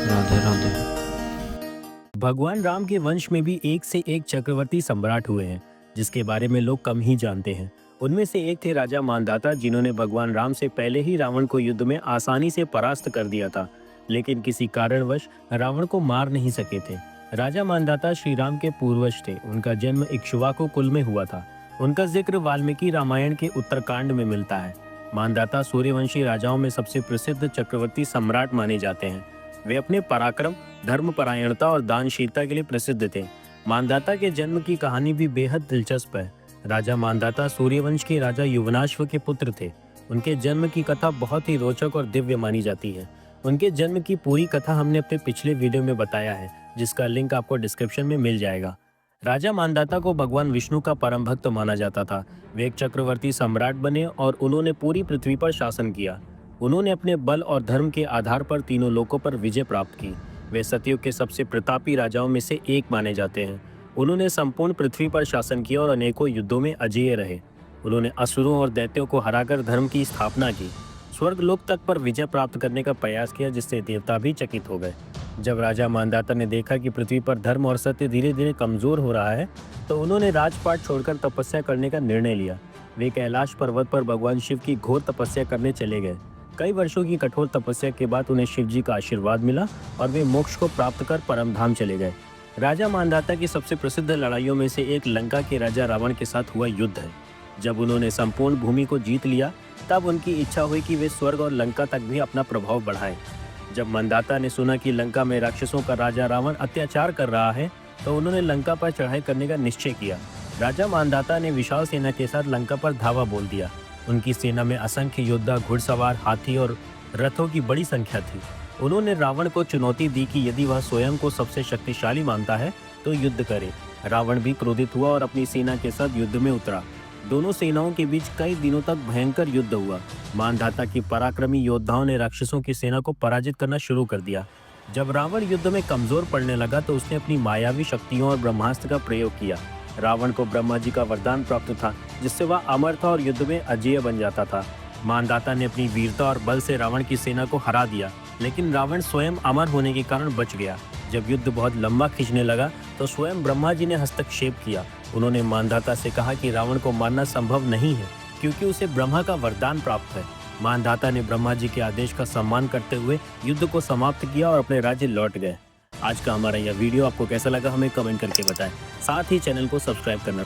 राधे राधे। भगवान राम के वंश में भी एक से एक चक्रवर्ती सम्राट हुए हैं, जिसके बारे में लोग कम ही जानते हैं। उनमें से एक थे राजा मानधाता, जिन्होंने भगवान राम से पहले ही रावण को युद्ध में आसानी से परास्त कर दिया था, लेकिन किसी कारणवश रावण को मार नहीं सके थे। राजा मानधाता श्री राम के पूर्वज थे। उनका जन्म इक्ष्वाकु कुल में हुआ था। उनका जिक्र वाल्मीकि रामायण के उत्तरकांड में मिलता है। मानधाता सूर्यवंशी राजाओं में सबसे प्रसिद्ध चक्रवर्ती सम्राट माने जाते हैं। वे अपने पराक्रम, धर्मपरायणता और दानशीलता के लिए प्रसिद्ध थे। मानधाता के जन्म की कहानी भी बेहद दिलचस्प है। राजा मानधाता सूर्यवंश के राजा युवनाश्व के पुत्र थे। उनके जन्म की कथा बहुत ही रोचक और दिव्य मानी जाती है। उनके जन्म की पूरी कथा हमने अपने पिछले वीडियो में बताया है, जिसका लिंक आपको डिस्क्रिप्शन में मिल जाएगा। राजा मानधाता को भगवान विष्णु का परम भक्त माना जाता था। वे एक चक्रवर्ती सम्राट बने और उन्होंने पूरी पृथ्वी पर शासन किया। उन्होंने अपने बल और धर्म के आधार पर तीनों लोकों पर विजय प्राप्त की। वे सतयुग के सबसे प्रतापी राजाओं में से एक माने जाते हैं। उन्होंने संपूर्ण पृथ्वी पर शासन किया और अनेकों युद्धों में अजेय रहे। उन्होंने असुरों और दैत्यों को हराकर धर्म की स्थापना की। स्वर्ग लोक तक पर विजय प्राप्त करने का प्रयास किया, जिससे देवता भी चकित हो गए। जब राजा मानधाता ने देखा कि पृथ्वी पर धर्म और सत्य धीरे धीरे कमजोर हो रहा है, तो उन्होंने राजपाट छोड़कर तपस्या करने का निर्णय लिया। वे कैलाश पर्वत पर भगवान शिव की घोर तपस्या करने चले गए। कई वर्षों की कठोर तपस्या के बाद उन्हें शिव जी का आशीर्वाद मिला और वे मोक्ष को प्राप्त कर परमधाम चले गए। राजा मानधाता की सबसे प्रसिद्ध लड़ाइयों में से एक लंका के राजा रावण के साथ हुआ युद्ध है। जब उन्होंने संपूर्ण भूमि को जीत लिया, तब उनकी इच्छा हुई कि वे स्वर्ग और लंका तक भी अपना प्रभाव बढ़ाएं। जब मानधाता ने सुना कि लंका में राक्षसों का राजा रावण अत्याचार कर रहा है, तो उन्होंने लंका पर चढ़ाई करने का निश्चय किया। राजा मानधाता ने विशाल सेना के साथ लंका पर धावा बोल दिया। उनकी सेना में असंख्य योद्धा, घुड़सवार, हाथी और रथों की बड़ी संख्या थी। उन्होंने रावण को चुनौती दी कि यदि वह स्वयं को सबसे शक्तिशाली मानता है तो युद्ध करे। रावण भी क्रोधित हुआ और अपनी सेना के साथ युद्ध में उतरा। दोनों सेनाओं के बीच कई दिनों तक भयंकर युद्ध हुआ। मानधाता की पराक्रमी योद्धाओं ने राक्षसों की सेना को पराजित करना शुरू कर दिया। जब रावण युद्ध में कमजोर पड़ने लगा, तो उसने अपनी मायावी शक्तियों और ब्रह्मास्त्र का प्रयोग किया। रावण को ब्रह्मा जी का वरदान प्राप्त था, जिससे वह अमर था और युद्ध में अजेय बन जाता था। मानधाता ने अपनी वीरता और बल से रावण की सेना को हरा दिया, लेकिन रावण स्वयं अमर होने के कारण बच गया। जब युद्ध बहुत लंबा खींचने लगा, तो स्वयं ब्रह्मा जी ने हस्तक्षेप किया। उन्होंने मानधाता से कहा कि रावण को मारना संभव नहीं है, क्योंकि उसे ब्रह्मा का वरदान प्राप्त है। मानधाता ने ब्रह्मा जी के आदेश का सम्मान करते हुए युद्ध को समाप्त किया और अपने राज्य लौट गए। आज का हमारा यह वीडियो आपको कैसा लगा, हमें कमेंट करके बताएं। साथ ही चैनल को सब्सक्राइब करना।